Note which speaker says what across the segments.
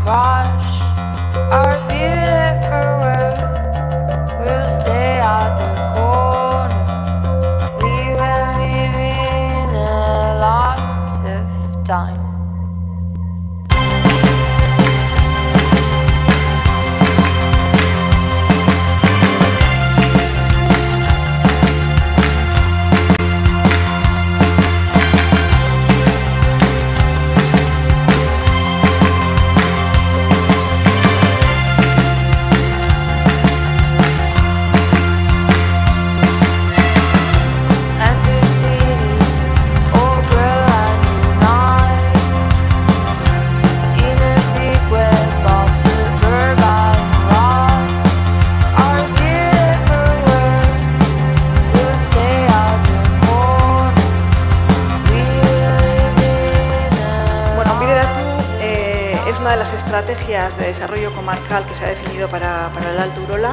Speaker 1: crush our beautiful world. We'll stay at the corner. We will live in a lot of time.
Speaker 2: Una de las estrategias de desarrollo comarcal que se ha definido para el Alto Urola.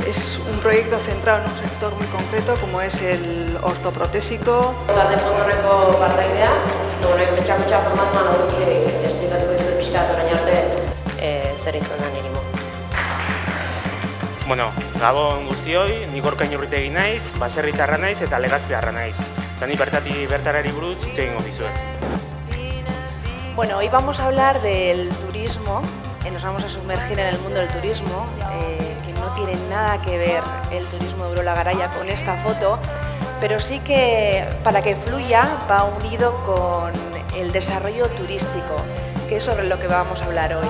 Speaker 2: Es un proyecto centrado en un sector muy concreto como es el ortoprotésico.
Speaker 3: Talde fotorreko partaidea, pentsa formatuan aurki esplikatuko dizut pixka bat orain arte zer izan da niri.
Speaker 4: Bueno, gabon guztioi, ni Gorka Inurritegi naiz, baserritarra naiz eta Legazpiarra naiz. Eta ni bertarari buruz hitz egingo dizuet.
Speaker 2: Bueno, hoy vamos a hablar del turismo, nos vamos a sumergir en el mundo del turismo, que no tiene nada que ver el turismo de Urola Garaia con esta foto, pero sí que para que fluya va unido con el desarrollo turístico, que es sobre lo que vamos a hablar hoy.